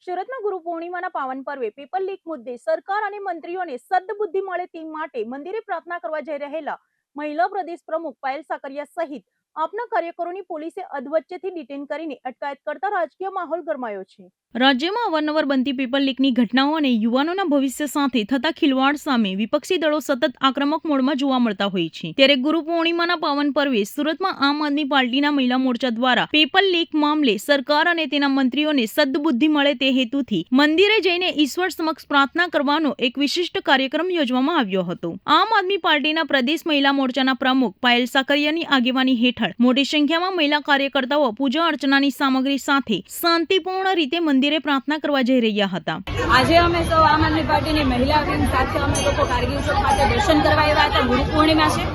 સુરતમાં ગુરુ પૂર્ણિમાના પાવન પર્વે પેપર લીક મુદ્દે સરકાર અને મંત્રીઓને સદ્બુદ્ધિ મળે તે માટે મંદિરે પ્રાર્થના કરવા જઈ રહેલા મહિલા પ્રદેશ પ્રમુખ પાયલ સાકરિયા સહિત આપના કાર્યકરોની પોલીસે અધવચ્ચેથી ડિટેન કરીને અટકાયત કરતા રાજકીય માહોલ ગરમાયો છે। રાજ્યમાં અવારનવાર બનતી પેપર લીકની ઘટનાઓ અને યુવાનોના ભવિષ્ય સાથે થતા ખિલવાડ સામે વિપક્ષી દળો સતત આક્રમક મોડમાં જોવા મળતા હોય છે। ત્યારે ગુરુ પૂર્ણિમાના પાવન પર્વે સુરતમાં આમ આદમી પાર્ટીના મહિલા મોરચા દ્વારા પેપર લીક મામલે સરકાર અને તેના મંત્રીઓને સદ્બુદ્ધિ મળે તે હેતુથી મંદિરે જઈને ઈશ્વર સમક્ષ પ્રાર્થના કરવાનો એક વિશિષ્ટ કાર્યક્રમ યોજવામાં આવ્યો હતો। આમ આદમી પાર્ટીના પ્રદેશ મહિલા મોરચાના પ્રમુખ પાયલ સાકરિયાની આગેવાની હેઠળ મોટી સંખ્યામાં મહિલા કાર્યકર્તાઓ પૂજા અર્ચનાની સામગ્રી સાથે શાંતિપૂર્ણ રીતે મંદિરે પ્રાર્થના કરવા જઈ રહ્યા હતા। આજે અમે સૌ આમ આદમી પાર્ટીની મહિલા વિંગ સાથે અમે લોકો કારગિલ ચોક ખાતે દર્શન કરવા આવ્યા હતા। ગુરુ પૂર્ણિમા છે,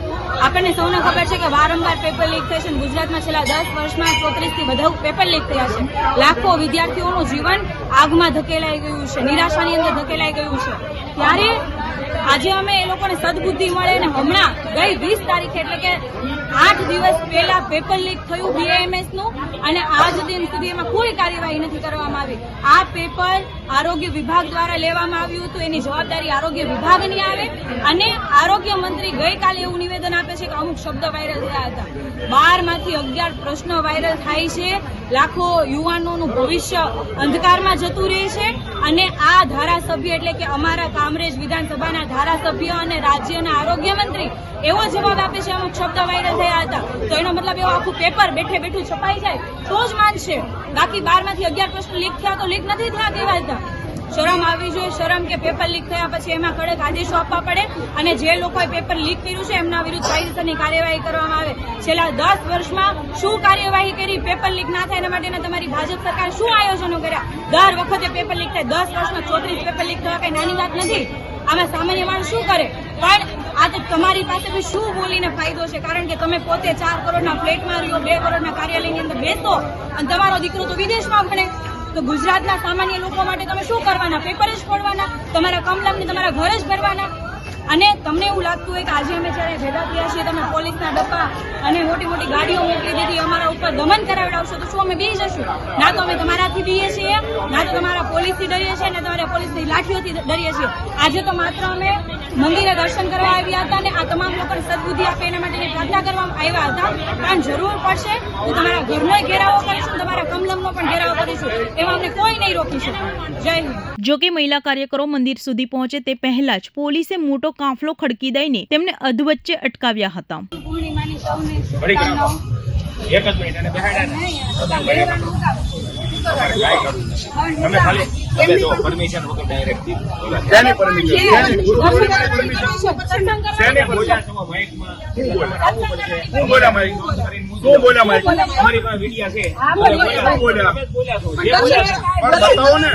આપણને સૌને ખબર છે કે વારંવાર પેપર લીક થાય છે। ગુજરાતમાં છેલ્લા 10 વર્ષમાં 34 થી વધુ પેપર લીક થયા છે। લાખો વિદ્યાર્થીઓનું જીવન આગમાં ધકેલાઈ ગયું છે, નિરાશાની અંદર ધકેલાઈ ગયું છે। ત્યારે આજે અમે એ લોકોને સદબુદ્ધિ મળે અને હમણાં ગઈ 20 તારીખે એટલે કે 8 દિવસ પહેલા પેપર લીક થયું BAMS નું અને આજ દિન સુધી એમાં કોઈ કાર્યવાહી નથી કરવામાં આવી। આ પેપર આરોગ્ય વિભાગ દ્વારા લેવામાં આવ્યું હતું, એની જવાબદારી આરોગ્ય વિભાગની આવે અને આરોગ્ય મંત્રી ગઈકાલે એવું નિવેદન આપે છે કે અમુક શબ્દ વાયરલ થયા હતા। 12 માંથી 11 પ્રશ્નો વાયરલ થાય છે, લાખો યુવાનોનું ભવિષ્ય અંધકારમાં જતું રહે છે અને આ ધારાસભ્ય એટલે કે અમારા કામરેજ વિધાનસભાના ધારાસભ્ય અને રાજ્યના આરોગ્ય મંત્રી એવો જવાબ આપે છે અમુક શબ્દ વાયરલ થયા હતા। તો એનો મતલબ એવો આખું પેપર બેઠે બેઠું છપાઈ જાય તો જ માનશે, બાકી 12 માંથી 11 પ્રશ્નો લીક થયા તો લીક નથી થયા કહેવાતા। શરમ આવવી જોઈએ, શરમ કે પેપર લીક થયા પછી એમાં કડક આદેશો આપવા પડે અને જે લોકોએ પેપર લીક કર્યું છે એમના વિરુદ્ધ કાયદેસરની કાર્યવાહી કરવામાં આવે। છેલ્લા 10 વર્ષમાં શું કાર્યવાહી કરી પેપર લીક ના થાય એના માટેના તમારી ભાજપ સરકાર શું આયોજનો કર્યા? દર વખતે પેપર લીક થાય, 10 વર્ષમાં 34 પેપર લીક થવા કઈ નાની વાત નથી। આમાં સામાન્ય માણસ શું કરે? પણ આ તો તમારી પાસે બી શું બોલીને ફાયદો છે? કારણ કે તમે પોતે 4 કરોડના ફ્લેટમાં રહ્યો, 2 કરોડના કાર્યાલયની અંદર બેસો અને તમારો દીકરો તો વિદેશમાં ભણે, તો ગુજરાતના સામાન્ય લોકો માટે તમે શું કરવાના? પેપર જ ફોડવાના, તમારા કમલમને તમારા ઘર જ ભરવાના। અને તમને એવું લાગતું હોય કે આજે અમે જ્યારે ભેગા થયા છીએ તમે પોલીસના ડબ્બા અને મોટી મોટી ગાડીઓ મોકલી દીધી, અમારા ઉપર દમન કરાવડાવશો તો શું અમે બી જશું? ના તો અમે તમારાથી બીએ છીએ, ના તો તમારા પોલીસથી ડરીએ છીએ, ના તમારા પોલીસની લાઠીઓથી ડરીએ છીએ। આજે તો માત્ર અમે મંદિરે દર્શન કરવા આવ્યા હતા અને આ તમામ લોકોને સદબુદ્ધિ આપે એના માટેની પ્રાર્થના કરવામાં આવ્યા હતા। પણ જરૂર પડશે તો તમારા ઘરનો ઘેરાવો કરીશું, તમારા કમલમનો પણ ઘેરાવો કરીશું, એમાં અમને કોઈ નહીં રોકી શકે। જય હિન્દ। જો કે મહિલા કાર્યકરો મંદિર સુધી પહોંચે તે પહેલા જ પોલીસે મોટો કાફલો ખડકી દઈને તેમને અધવચ્ચે અટકાવ્યા હતા। પૂર્ણિમાની સૌને શુભકામનાઓ। એક જ મિનિટ અને બેહાડા તમે ખાલી તમે જો પરમિશન વગર ડાયરેક્ટ શેની પરમિશન શેની બોલ્યા છો માઈકમાં શું બોલ્યા માઈકમાં શું બોલ્યા માઈકમાં તમારી પાસે વિડિયો છે બોલ્યા છો જે બોલ્યા બતાવો ને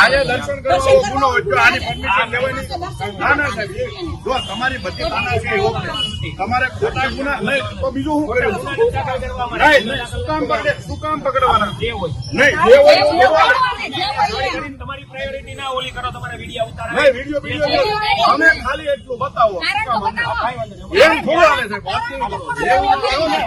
આજે દર્શન કરો ગુનો હોય આની પરમિશન લેવાની ના ના સાહેબ જો તમારી બધી તાના છે ઓકે તમારે ખોટા ગુના નહીં તો બીજું શું કર્યું નહીં શું કામ પકડવાના જે હોય નહીં જે હોય તમારી પ્રાયોરિટી ના ઓલી કરો, તમારા વિડિયો ઉતારો નહીં વિડિયો અમે ખાલી એટલું બતાવો એમ થોડું આવે છે વાત નહીં કરો એવું કરો ને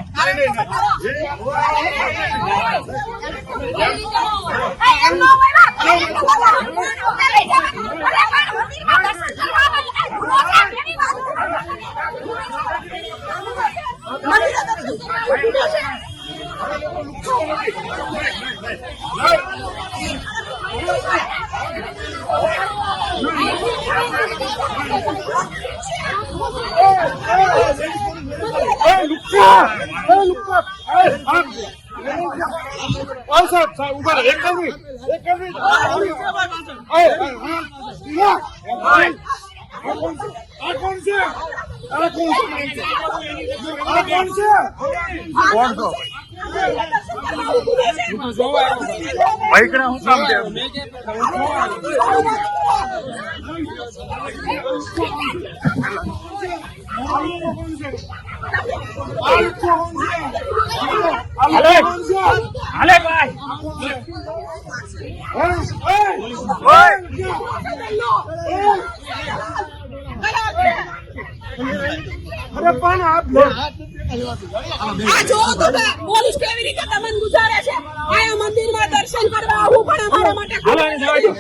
પોલીસ કેવી રીતે દમન ગુજારે છે? આ મંદિરમાં દર્શન કરવા આવવું પણ અમારા માટે બોલવાની થવા દો.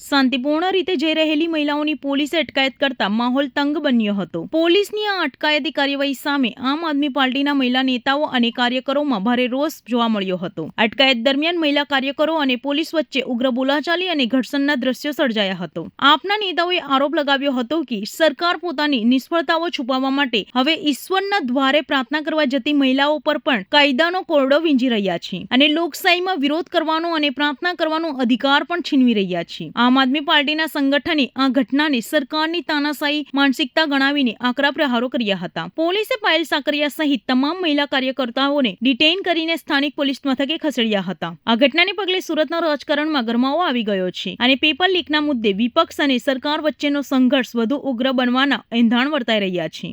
શાંતિપૂર્ણ રીતે જઈ રહેલી મહિલાઓની પોલીસે અટકાયત કરતા માહોલ તંગ બન્યો હતો. પોલીસની આ અટકાયતી કાર્યવાહી સામે આમ આદમી પાર્ટીના મહિલા નેતાઓ અને કાર્યકરોમાં ભારે રોષ જોવા મળ્યો હતો. અટકાયત દરમિયાન મહિલા કાર્યકરો અને પોલીસ વચ્ચે ઉગ્ર બોલાચાલી અને ઘર્ષણના દ્રશ્યો સર્જાયા હતો. આપના નેતાઓએ આરોપ લગાવ્યો હતો કે સરકાર પોતાની નિષ્ફળતાઓ છુપાવવા માટે હવે ઈશ્વરના દ્વારે પ્રાર્થના કરવા જતી મહિલાઓ પર પણ કાયદાનો કોરડો વીંજી રહ્યા છે અને લોકશાહીમાં વિરોધ કરવાનો અને પ્રાર્થના કરવાનો અધિકાર પણ છીનવી રહ્યા છે. આમ આદમી પાર્ટીના સંગઠને આ ઘટનાને સરકારની તાનાશાહી માનસિકતા ગણાવીને આકરા પ્રહારો કર્યા હતા. પોલીસે પાયલ સાકરિયા સહિત તમામ મહિલા કાર્યકર્તાઓને ડિટેઇન કરીને સ્થાનિક પોલીસ મથકે ખસેડ્યા હતા. આ ઘટનાને પગલે સુરતના રાજકારણમાં ગરમાવો આવી ગયો છે અને પેપર લીકના મુદ્દે વિપક્ષ અને સરકાર વચ્ચેનો સંઘર્ષ વધુ ઉગ્ર બનવાના એંધાણ વર્તાઈ રહ્યા છે.